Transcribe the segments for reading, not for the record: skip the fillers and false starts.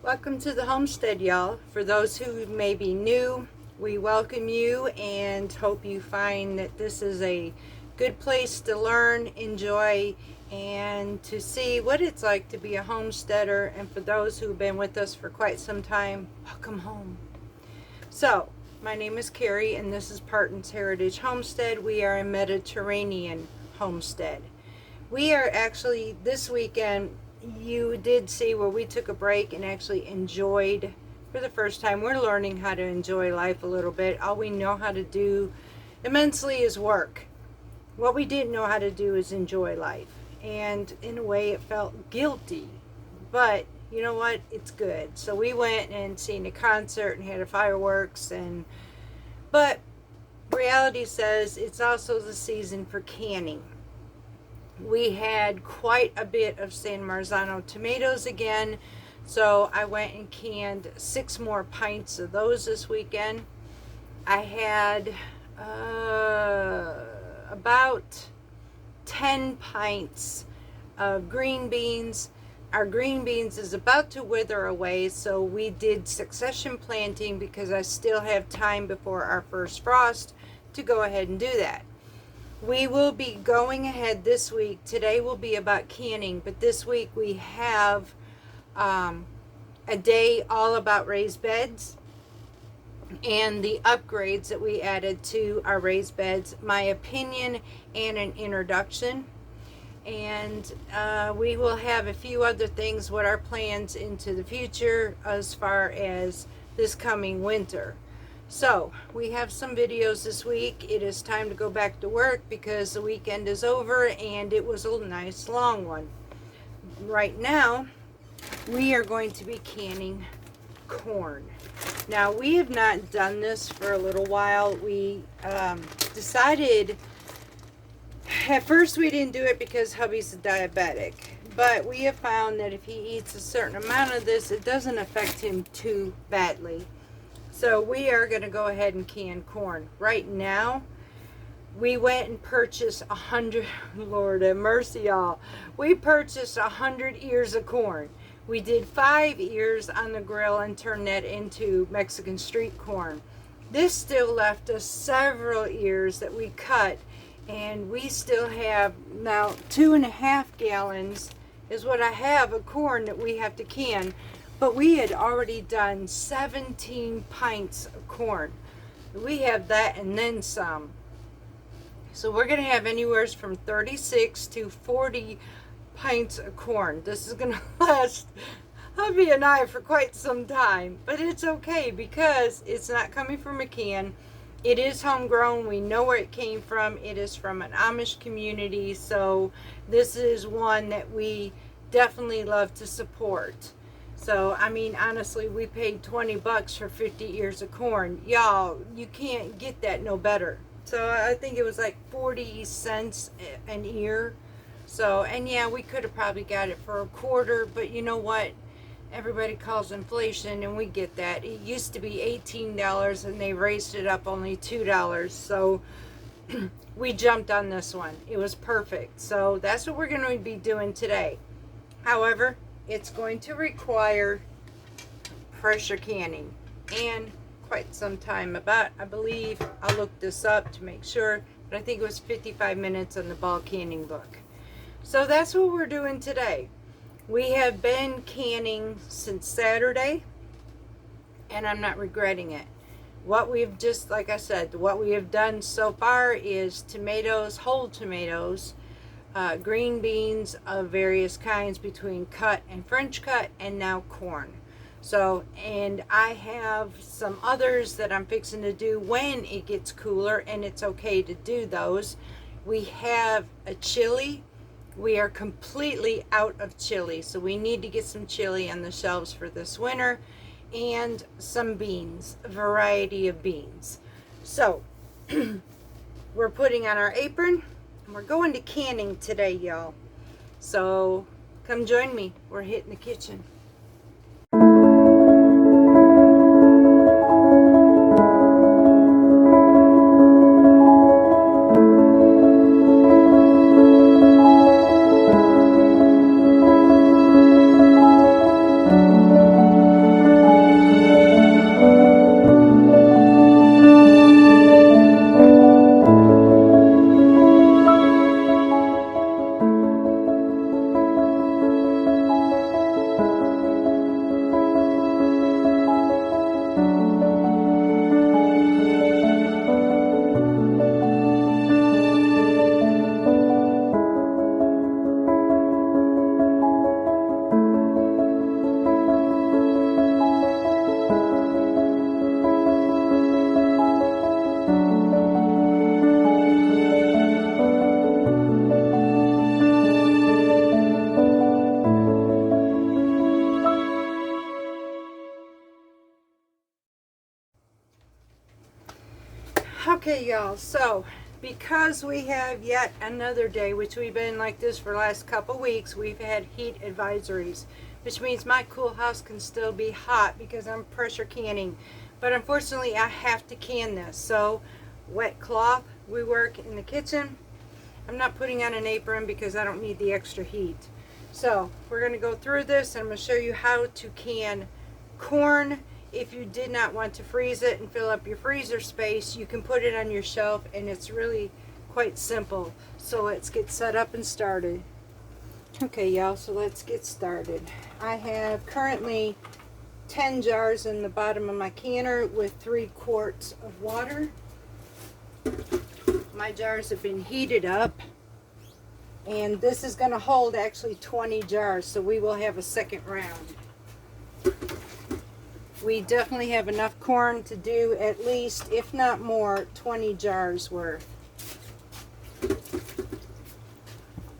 Welcome to the homestead, y'all. For those who may be new, we welcome you and hope you find that this is a good place to learn, enjoy, and to see what it's like to be a homesteader. And for those who've been with us for quite some time, welcome home. So, my name is Carrie and this is Parton's Heritage Homestead. We are a Mediterranean homestead. We are actually, this weekend, you did see where we took a break and actually enjoyed for the first time. We're learning how to enjoy life a little bit. All we know how to do immensely is work. What we didn't know how to do is enjoy life. And in a way it felt guilty, but you know what, it's good. So we went and seen a concert and had a fireworks, but reality says it's also the season for canning. We had quite a bit of San Marzano tomatoes again, so I went and canned 6 more pints of those this weekend. I had about 10 pints of green beans. Our green beans is about to wither away, so we did succession planting because I still have time before our first frost to go ahead and do that. We will be going ahead this week. Today will be about canning, but this week we have a day all about raised beds and the upgrades that we added to our raised beds, my opinion, and an introduction. And we will have a few other things, what our plans into the future as far as this coming winter. So we have some videos this week. It is time to go back to work because the weekend is over and it was a nice long one. Right now we are going to be canning corn. Now we have not done this for a little while. We decided, at first we didn't do it because hubby's a diabetic, but we have found that if he eats a certain amount of this, it doesn't affect him too badly. So we are going to go ahead and can corn. Right now, we went and purchased 100, Lord have mercy, y'all. We purchased 100 ears of corn. We did 5 ears on the grill and turned that into Mexican street corn. This still left us several ears that we cut, and we still have now 2.5 gallons is what I have of corn that we have to can. But we had already done 17 pints of corn. We have that and then some. So we're going to have anywhere from 36 to 40 pints of corn. This is going to last hubby and I for quite some time. But it's okay because it's not coming from a can. It is homegrown. We know where it came from. It is from an Amish community. So this is one that we definitely love to support. So, I mean, honestly, we paid $20 for 50 ears of corn. Y'all, you can't get that no better. So, I think it was like 40 cents an ear. So, and yeah, we could have probably got it for a quarter, but you know what? Everybody calls inflation, and we get that. It used to be $18, and they raised it up only $2. So, we jumped on this one. It was perfect. So, that's what we're going to be doing today. However, it's going to require pressure canning and quite some time. About, I believe, I'll look this up to make sure, but I think it was 55 minutes on the ball canning book. So that's what we're doing today. We have been canning since Saturday, and I'm not regretting it. What we've just, like I said, what we have done so far is tomatoes, whole tomatoes, green beans of various kinds between cut and French cut, and now corn. So, and I have some others that I'm fixing to do when it gets cooler, and it's okay to do those. We have a chili. We are completely out of chili, so we need to get some chili on the shelves for this winter, and some beans, a variety of beans. So we're putting on our apron. We're going to canning today, y'all. So come join me. We're hitting the kitchen. Okay, y'all, so because we have yet another day, which we've been like this for the last couple weeks, we've had heat advisories, which means my cool house can still be hot because I'm pressure canning. But unfortunately, I have to can this. So, wet cloth, we work in the kitchen. I'm not putting on an apron because I don't need the extra heat. So, we're going to go through this and I'm going to show you how to can corn. If you did not want to freeze it and fill up your freezer space, you can put it on your shelf, and it's really quite simple. So let's get set up and started. Okay, y'all, so let's get started. I have currently 10 jars in the bottom of my canner with 3 quarts of water. My jars have been heated up, and this is going to hold actually 20 jars, so we will have a second round. We definitely have enough corn to do at least, if not more, 20 jars worth.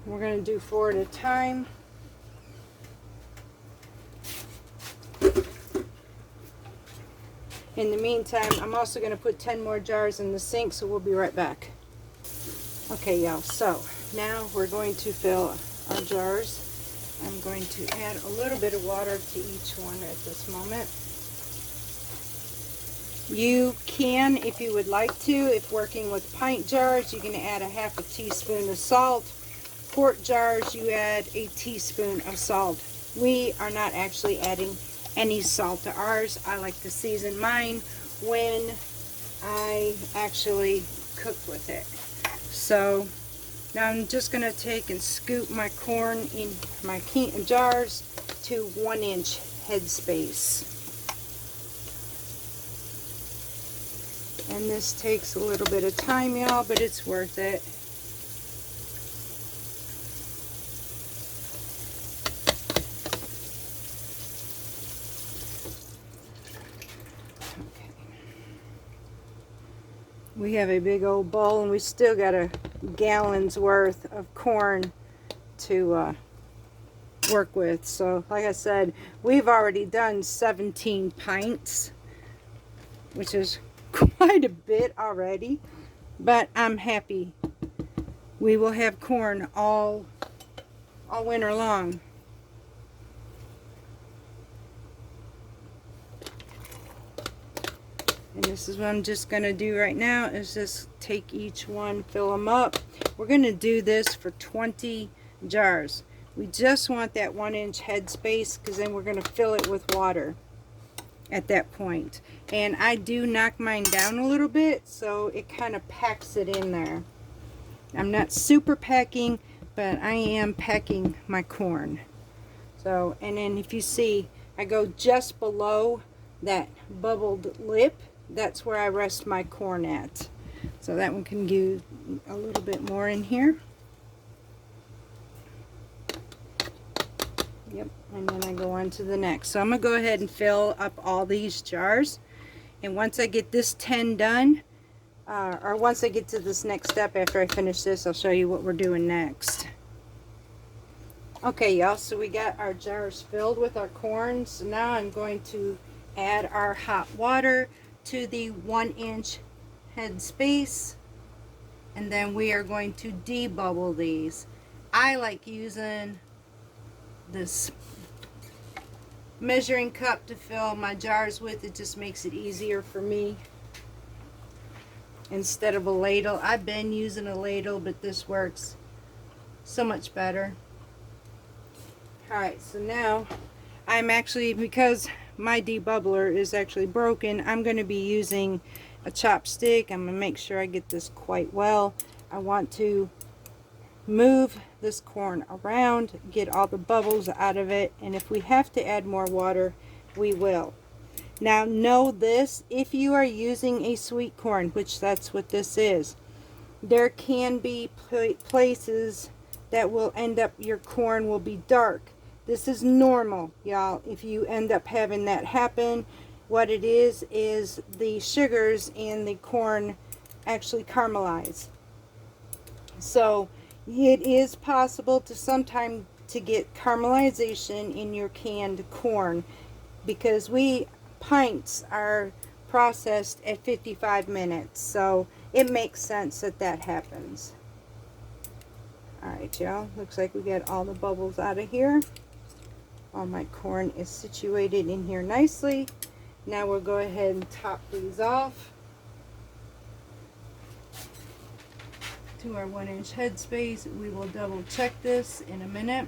We're going to do 4 at a time. In the meantime, I'm also going to put 10 more jars in the sink, so we'll be right back. Okay, y'all, so now we're going to fill our jars. I'm going to add a little bit of water to each one at this moment. You can, if you would like to, if working with pint jars, you can add a half a teaspoon of salt. Quart jars, you add a teaspoon of salt. We are not actually adding any salt to ours. I like to season mine when I actually cook with it. So now I'm just going to take and scoop my corn in my jars to 1-inch headspace. And this takes a little bit of time, y'all, but it's worth it. Okay. We have a big old bowl, and we still got a gallon's worth of corn to work with. So, like I said, we've already done 17 pints, which is quite a bit already, but I'm happy. We will have corn all winter long. And this is what I'm just going to do right now, is just take each one, fill them up. We're going to do this for 20 jars. We just want that 1-inch headspace, because then we're going to fill it with water at that point. And I do knock mine down a little bit, so it kind of packs it in there. I'm not super packing, but I am packing my corn. So, and then if you see, I go just below that bubbled lip. That's where I rest my corn at. So that one can give a little bit more in here. Yep, and then I go on to the next. So I'm going to go ahead and fill up all these jars. And once I get this 10 done, or once I get to this next step after I finish this, I'll show you what we're doing next. Okay, y'all, so we got our jars filled with our corn. So now I'm going to add our hot water to the 1-inch head space. And then we are going to debubble these. I like using this measuring cup to fill my jars with. It just makes it easier for me instead of a ladle. I've been using a ladle, but this works so much better. Alright, so now I'm actually, because my debubbler is actually broken, I'm going to be using a chopstick. I'm going to make sure I get this quite well. I want to move this corn around, get all the bubbles out of it, and if we have to add more water, we will. Now know this, if you are using a sweet corn, which that's what this is, there can be places that will end up, your corn will be dark. This is normal, y'all. If you end up having that happen, what it is the sugars in the corn actually caramelize. So it is possible to sometimes to get caramelization in your canned corn, because pints are processed at 55 minutes. So it makes sense that that happens. Alright, y'all, looks like we got all the bubbles out of here. All my corn is situated in here nicely. Now we'll go ahead and top these off to our 1-inch headspace. We will double check this in a minute.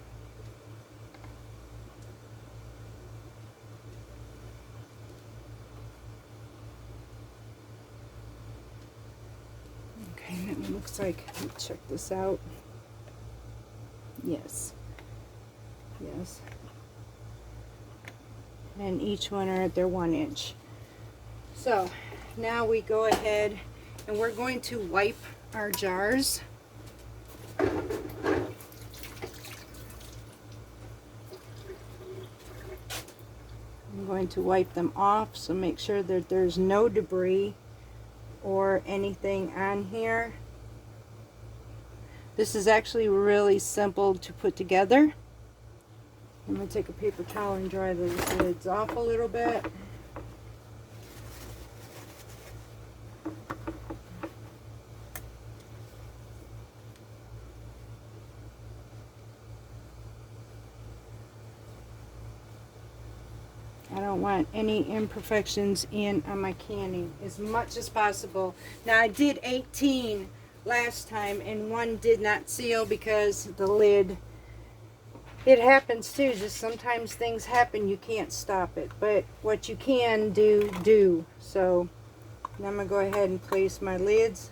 Okay, it looks like, let me check this out. Yes. Yes. And each one are at their 1 inch. So now we go ahead and we're going to wipe our jars. I'm going to wipe them off, so make sure that there's no debris or anything on here. This is actually really simple to put together. I'm going to take a paper towel and dry the lids off a little bit. I don't want any imperfections in on my canning as much as possible. Now I did 18 last time and one did not seal because the lid, it happens too, just sometimes things happen, you can't stop it, but what you can do. So now I'm going to go ahead and place my lids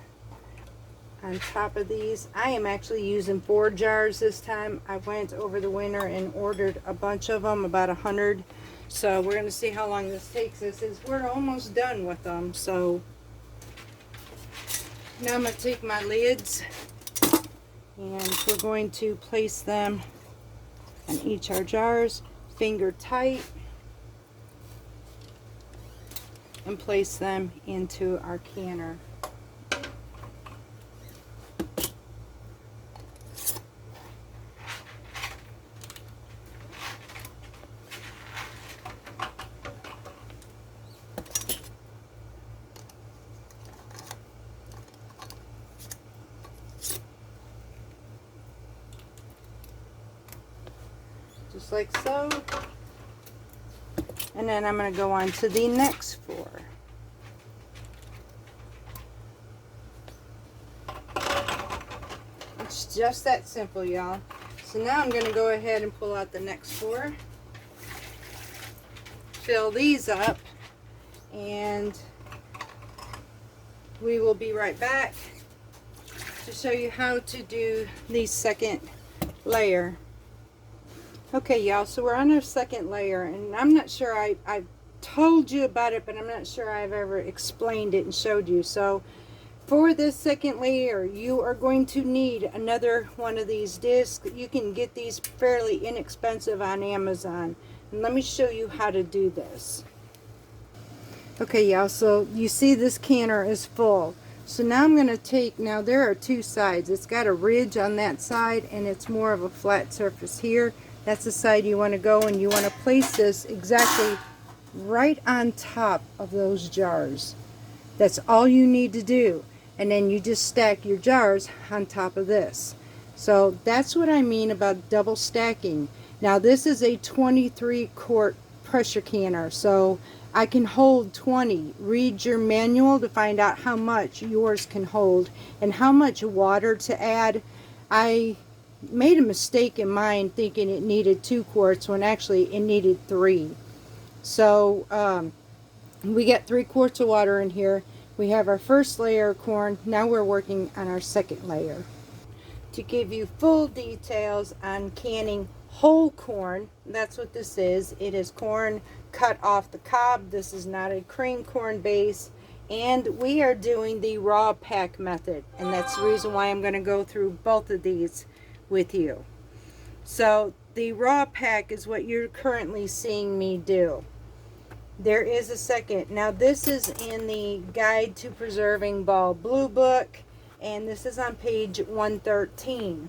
on top of these. I am actually using 4 jars this time. I went over the winter and ordered a bunch of them, about 100. So we're going to see how long this takes us. We're almost done with them. So now I'm going to take my lids and we're going to place them on each our jars, finger tight, and place them into our canner. Just like so. And then I'm going to go on to the next 4. It's just that simple, y'all. So now I'm going to go ahead and pull out the next 4. Fill these up. And we will be right back to show you how to do the second layer. Okay, y'all, so we're on our second layer, and I'm not sure I've told you about it, but I'm not sure I've ever explained it and showed you. So for this second layer, you are going to need another one of these discs. You can get these fairly inexpensive on Amazon. And let me show you how to do this. Okay, y'all, so you see this canner is full. So now I'm going to take, now there are 2 sides. It's got a ridge on that side, and it's more of a flat surface here. That's the side you want to go, and you want to place this exactly right on top of those jars. That's all you need to do. And then you just stack your jars on top of this. So that's what I mean about double stacking. Now this is a 23 quart pressure canner, so I can hold 20. Read your manual to find out how much yours can hold and how much water to add. I made a mistake in mine thinking it needed 2 quarts when actually it needed 3. So we get 3 quarts of water in here. We have our first layer of corn. Now we're working on our second layer. To give you full details on canning whole corn, that's what this is. It is corn cut off the cob. This is not a cream corn base. And we are doing the raw pack method. And that's the reason why I'm going to go through both of these with you. So the raw pack is what you're currently seeing me do. There is a second. Now this is in the Guide to Preserving Ball Blue Book, and this is on page 113.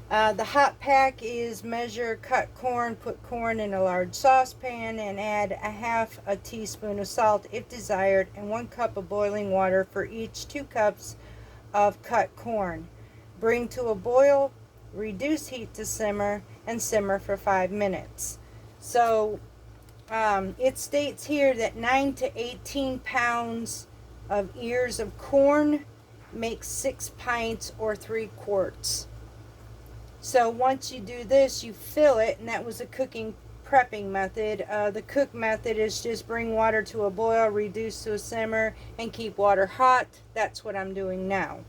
The hot pack is measure cut corn, put corn in a large saucepan, and add a half a teaspoon of salt if desired, and 1 cup of boiling water for each 2 cups of cut corn. Bring to a boil, reduce heat to simmer, and simmer for 5 minutes. So it states here that 9 to 18 pounds of ears of corn makes 6 pints or 3 quarts. So once you do this, you fill it, and that was a cooking prepping method. The cook method is just bring water to a boil, reduce to a simmer, and keep water hot. That's what I'm doing now.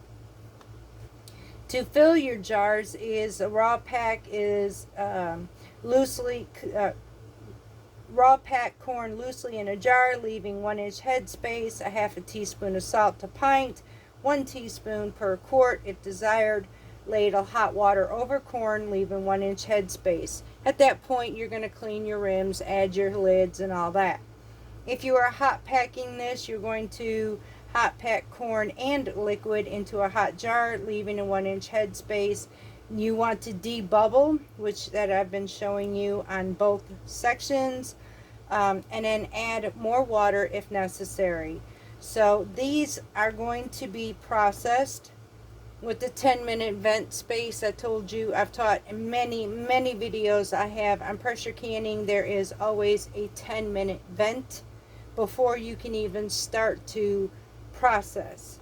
To fill your jars is a raw pack is raw pack corn loosely in a jar, leaving 1-inch head space, a half a teaspoon of salt to pint, 1 teaspoon per quart if desired. Ladle hot water over corn, leaving 1-inch head space. At that point, you're going to clean your rims, add your lids, and all that. If you are hot packing this, you're going to hot pack corn and liquid into a hot jar, leaving a 1-inch head space. You want to debubble, which that I've been showing you on both sections, and then add more water if necessary. So these are going to be processed with the 10-minute vent space. I told you, I've taught in many videos I have on pressure canning. There is always a 10-minute vent before you can even start to process,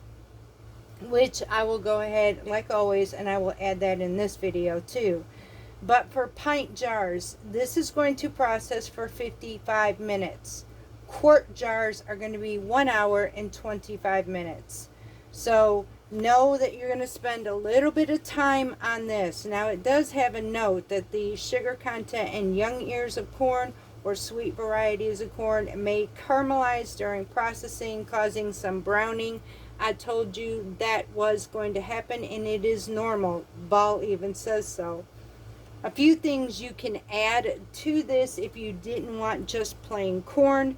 which I will go ahead like always, and I will add that in this video too. But for pint jars, this is going to process for 55 minutes. Quart jars are going to be 1 hour and 25 minutes. So know that you're going to spend a little bit of time on this. Now it does have a note that the sugar content in young ears of corn or sweet varieties of corn may caramelize during processing, causing some browning. I told you that was going to happen, and it is normal. Ball even says so. A few things you can add to this if you didn't want just plain corn.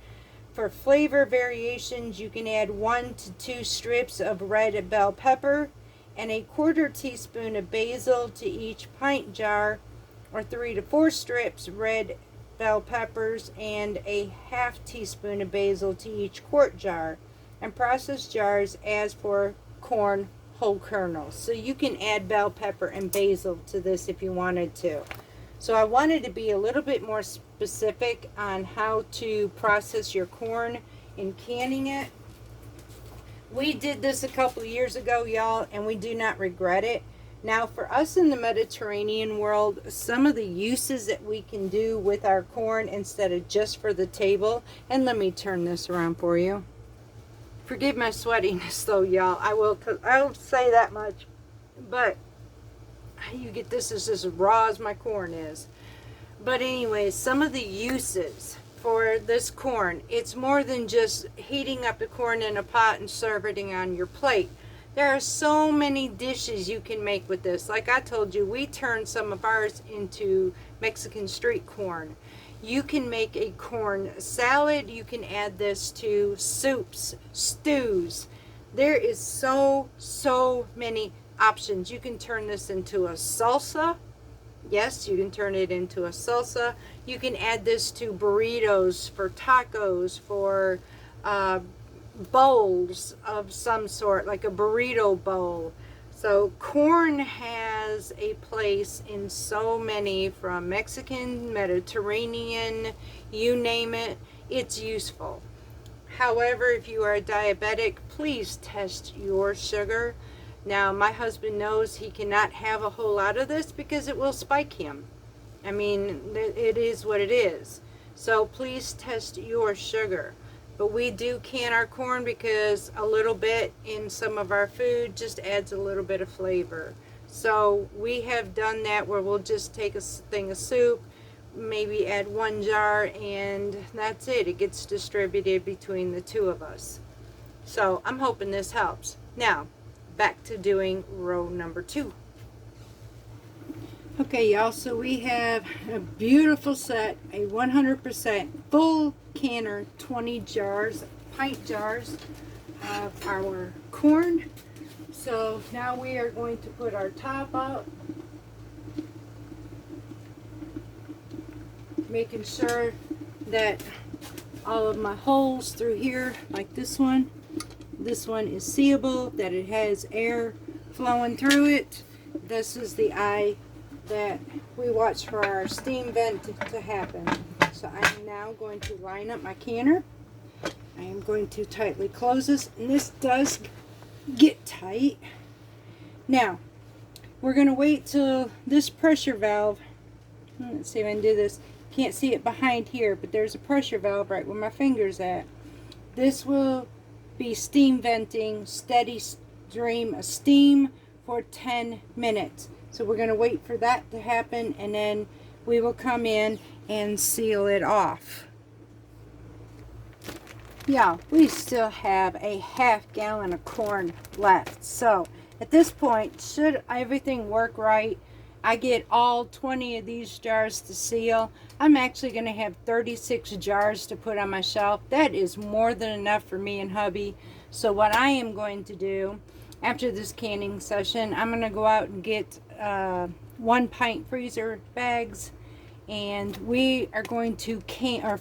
For flavor variations, you can add 1 to 2 strips of red bell pepper and a 1/4 teaspoon of basil to each pint jar, or 3 to 4 strips red bell peppers and a half teaspoon of basil to each quart jar, and process jars as for corn whole kernels. So you can add bell pepper and basil to this if you wanted to. So I wanted to be a little bit more specific on how to process your corn in canning it. We did this a couple years ago, y'all, and we do not regret it. Now, for us in the Mediterranean world, some of the uses that we can do with our corn instead of just for the table, and let me turn this around for you. Forgive my sweatiness though, y'all. I'll say that much. But you get this is as raw as my corn is. But anyways, some of the uses for this corn, it's more than just heating up the corn in a pot and serving it on your plate. There are so many dishes you can make with this. Like I told you, we turned some of ours into Mexican street corn. You can make a corn salad. You can add this to soups, stews. There is so many options. You can turn this into a salsa. Yes, you can turn it into a salsa. You can add this to burritos, for tacos, for bowls of some sort, like a burrito bowl. So corn has a place in so many, from Mexican, Mediterranean, you name it, it's useful. However, if you are a diabetic, please test your sugar. Now, my husband knows he cannot have a whole lot of this because it will spike him. I mean, it is what it is. So please test your sugar. But we do can our corn because a little bit in some of our food just adds a little bit of flavor. So we have done that where we'll just take a thing of soup, maybe add 1 jar, and that's it. It gets distributed between the 2 of us. So I'm hoping this helps. Now, back to doing row number 2. Okay, y'all, so we have a beautiful set, a 100% full canner, 20 jars, pint jars of our corn. So now we are going to put our top out. making sure that all of my holes through here, like this one is seeable, that it has air flowing through it. This is the eye that we watch for our steam vent to happen. So I'm now going to line up my canner. I am going to tightly close this, and this does get tight. Now, we're going to wait till this pressure valve, let's see if I can do this. Can't see it behind here, but there's a pressure valve right where my finger's at. This will be steam venting, steady stream of steam for 10 minutes. So we're going to wait for that to happen, and then we will come in and seal it off. Yeah, we still have a half gallon of corn left. So at this point, should everything work right, I get all 20 of these jars to seal. I'm actually going to have 36 jars to put on my shelf. That is more than enough for me and hubby. So what I am going to do after this canning session, I'm going to go out and get 1 pint freezer bags, and we are going to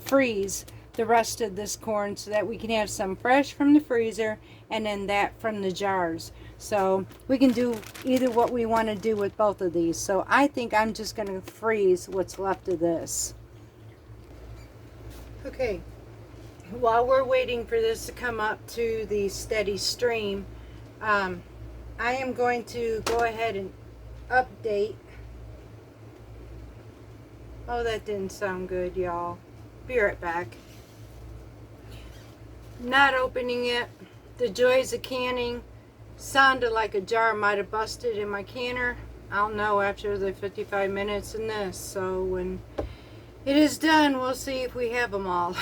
freeze the rest of this corn so that we can have some fresh from the freezer and then that from the jars. So we can do either what we want to do with both of these. So I think I'm just going to freeze what's left of this. Okay, while we're waiting for this to come up to the steady stream, I am going to go ahead and update. Oh, that didn't sound good, y'all. Be right back. Not opening it. The joys of canning. Sounded like a jar might have busted in my canner. I'll know after the 55 minutes in this. So when it is done, we'll see if we have them all.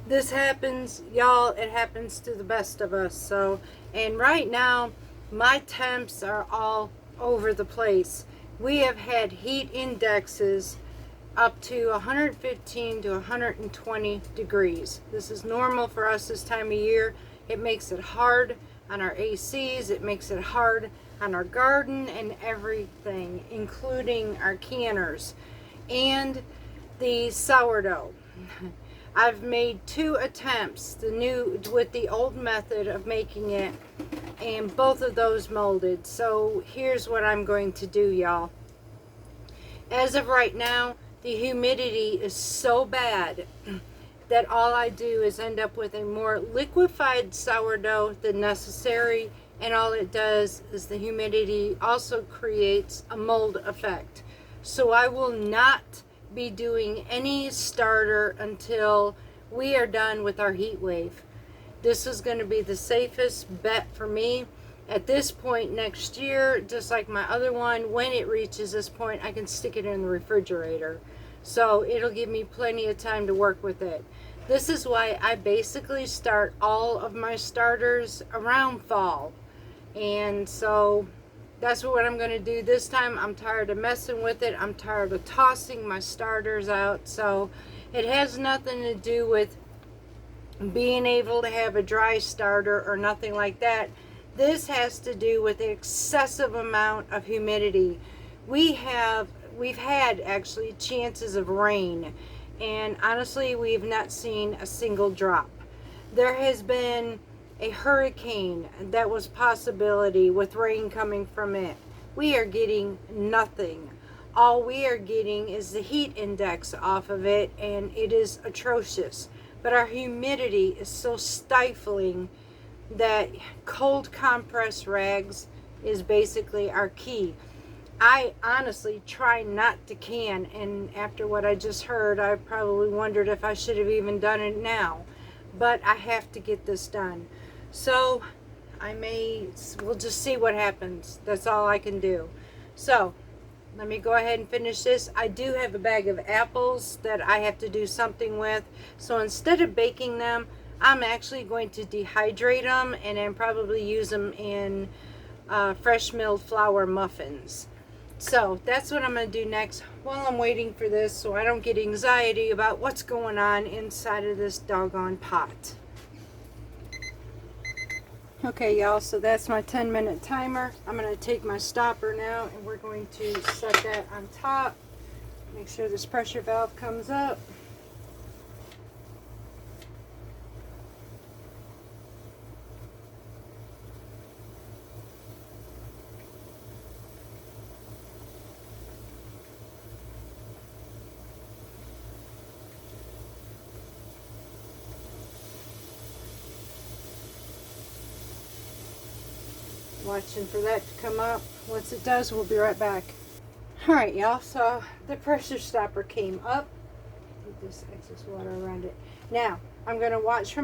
This happens, y'all. It happens to the best of us. So, and right now, my temps are all over the place. We have had heat indexes up to 115 to 120 degrees. This is normal for us this time of year. It makes it hard on our ACs. It makes it hard on our garden and everything, including our canners and the sourdough. I've made 2 attempts, with the old method of making it, and both of those molded. So here's what I'm going to do, y'all. As of right now, the humidity is so bad that all I do is end up with a more liquefied sourdough than necessary, and all it does is the humidity also creates a mold effect. So I will not be doing any starter until we are done with our heat wave. This is going to be the safest bet for me. At this point next year, just like my other one, when it reaches this point, I can stick it in the refrigerator. So it'll give me plenty of time to work with it. This is why I basically start all of my starters around fall. And so that's what I'm going to do this time. I'm tired of messing with it. I'm tired of tossing my starters out. So it has nothing to do with being able to have a dry starter or nothing like that. This has to do with the excessive amount of humidity. We've had actually chances of rain, and honestly we've not seen a single drop. There has been a hurricane that was possibility with rain coming from it. We are getting nothing. All we are getting is the heat index off of it, and it is atrocious. But our humidity is so stifling that cold compress rags is basically our key. I honestly try not to can, and after what I just heard, I probably wondered if I should have even done it now. But I have to get this done. So we'll just see what happens. That's all I can do. So let me go ahead and finish this. I do have a bag of apples that I have to do something with. So instead of baking them, I'm actually going to dehydrate them and then probably use them in fresh milled flour muffins. So that's what I'm going to do next while I'm waiting for this, so I don't get anxiety about what's going on inside of this doggone pot. Okay, y'all, so that's my 10-minute timer. I'm going to take my stopper now, and we're going to set that on top. Make sure this pressure valve comes up. Watching for that to come up. Once it does, we'll be right back. Alright, y'all, so the pressure stopper came up. Put this excess water around it. Now, I'm going to watch for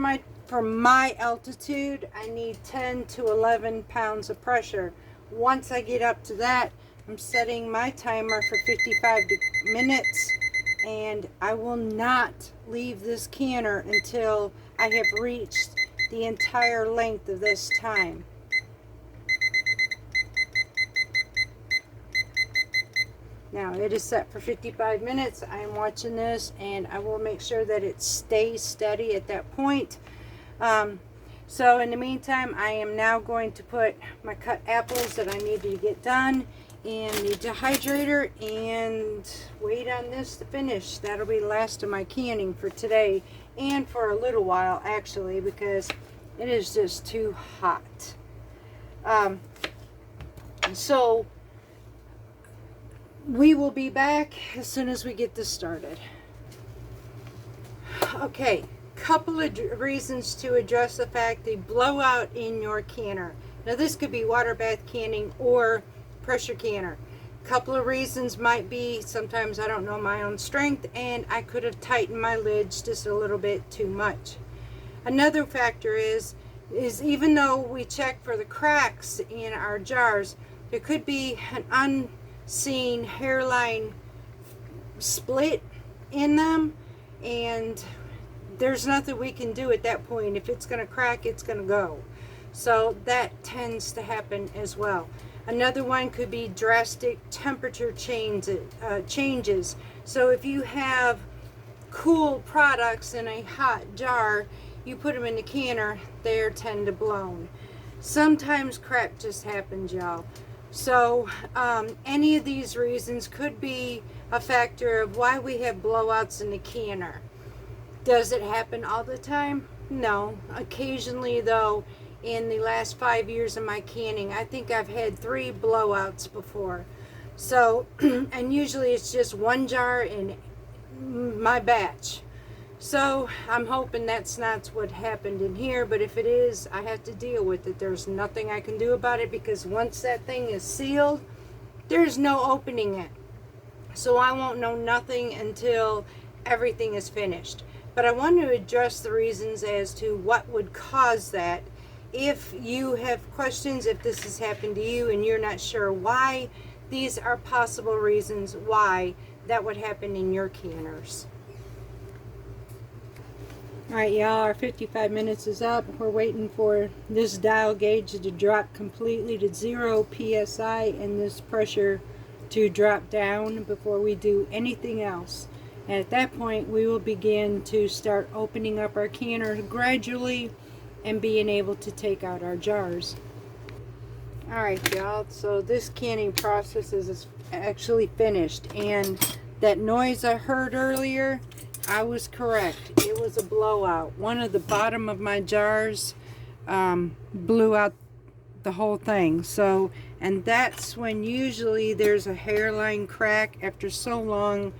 my altitude. I need 10 to 11 pounds of pressure. Once I get up to that, I'm setting my timer for 55 minutes, and I will not leave this canner until I have reached the entire length of this time. Now it is set for 55 minutes. I am watching this, and I will make sure that it stays steady at that point. So in the meantime, I am now going to put my cut apples that I need to get done in the dehydrator and wait on this to finish. That'll be the last of my canning for today and for a little while, actually, because it is just too hot. So we will be back as soon as we get this started. Okay, couple of reasons to address the fact the blowout in your canner. Now this could be water bath canning or pressure canner. Couple of reasons might be sometimes I don't know my own strength and I could have tightened my lids just a little bit too much. Another factor is even though we check for the cracks in our jars, there could be an unseen hairline split in them, and there's nothing we can do at that point. If it's going to crack, it's going to go. So that tends to happen as well. Another one could be drastic temperature changes. So if you have cool products in a hot jar, you put them in the canner, they tend to blown. Sometimes crap just happens, y'all. So any of these reasons could be a factor of why we have blowouts in the canner. Does it happen all the time? No. Occasionally, though, in the last 5 years of my canning, I think I've had 3 blowouts before. So, and usually it's just one jar in my batch. So I'm hoping that's not what happened in here, but if it is, I have to deal with it. There's nothing I can do about it, because once that thing is sealed, there's no opening it. So I won't know nothing until everything is finished. But I want to address the reasons as to what would cause that. If you have questions, if this has happened to you and you're not sure why, these are possible reasons why that would happen in your canners. Alright, y'all, our 55 minutes is up. We're waiting for this dial gauge to drop completely to 0 psi and this pressure to drop down before we do anything else. And at that point, we will begin to start opening up our canner gradually and being able to take out our jars. Alright, y'all, so this canning process is actually finished. And that noise I heard earlier, I was correct. It was a blowout. One of the bottom of my jars blew out the whole thing. So, and that's when usually there's a hairline crack after so long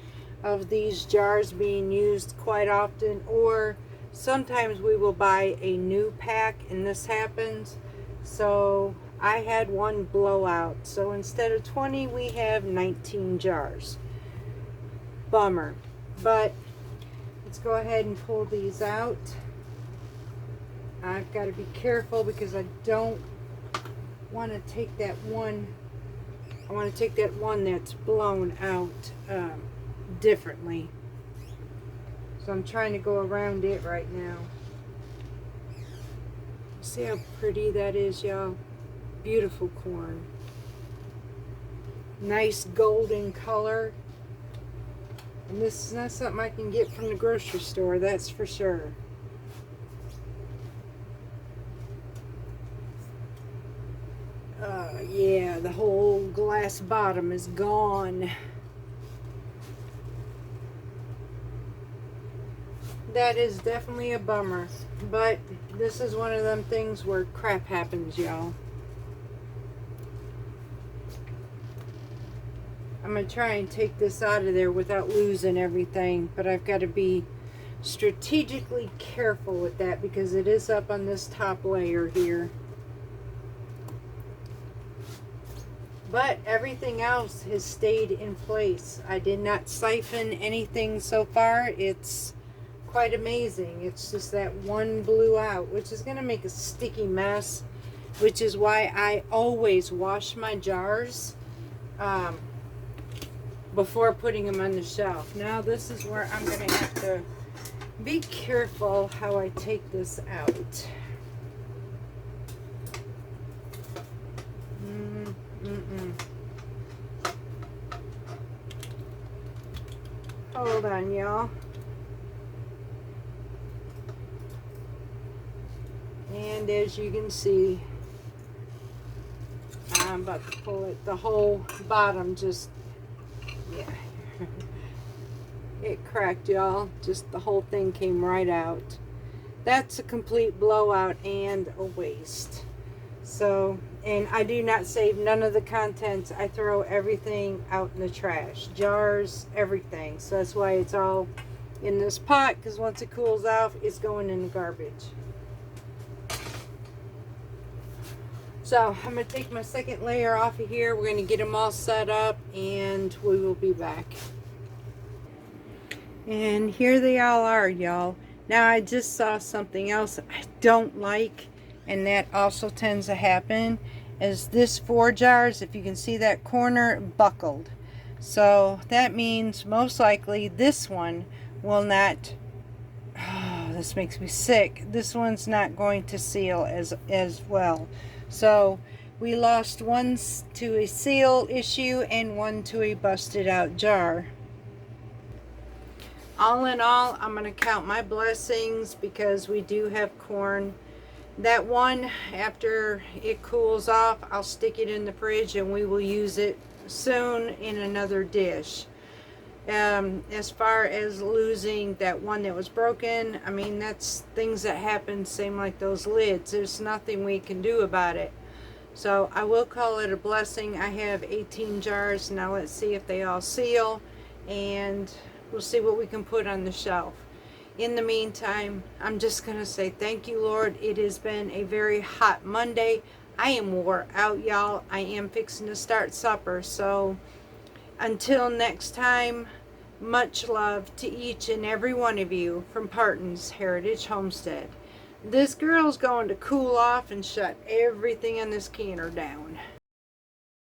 of these jars being used quite often, or sometimes we will buy a new pack and this happens. So I had one blowout. So instead of 20, we have 19 jars. Bummer. But let's go ahead and pull these out. I've got to be careful because I don't want to take that one. I want to take that one that's blown out differently. So I'm trying to go around it right now. See how pretty that is, y'all? Beautiful corn. Nice golden color. And this is not something I can get from the grocery store, that's for sure. Yeah, the whole glass bottom is gone. That is definitely a bummer. But this is one of them things where crap happens, y'all. I'm going to try and take this out of there without losing everything. But I've got to be strategically careful with that because it is up on this top layer here. But everything else has stayed in place. I did not siphon anything so far. It's quite amazing. It's just that one blew out, which is going to make a sticky mess, which is why I always wash my jars before putting them on the shelf. Now this is where I'm going to have to be careful how I take this out. Hold on, y'all. And as you can see, I'm about to pull it. The whole bottom just, yeah. It cracked, y'all. Just the whole thing came right out. That's a complete blowout and a waste. So, and I do not save none of the contents. I throw everything out in the trash. Jars, everything. So that's why it's all in this pot, because once it cools off, it's going in the garbage. So I'm going to take my second layer off of here. We're going to get them all set up and we will be back. And here they all are, y'all. Now I just saw something else I don't like, and that also tends to happen, is this 4 jars, if you can see that corner, buckled. So that means most likely this one will not, oh, this makes me sick. This one's not going to seal as well. So we lost one to a seal issue and one to a busted out jar. All in all, I'm going to count my blessings because we do have corn. That one, after it cools off, I'll stick it in the fridge and we will use it soon in another dish. As far as losing that one that was broken, I mean, that's things that happen, same like those lids. There's nothing we can do about it. So I will call it a blessing. I have 18 jars. Now let's see if they all seal, and we'll see what we can put on the shelf. In the meantime, I'm just going to say thank you, Lord. It has been a very hot Monday. I am wore out, y'all. I am fixing to start supper. So until next time, much love to each and every one of you from Parton's Heritage Homestead. This girl's going to cool off and shut everything in this canner down.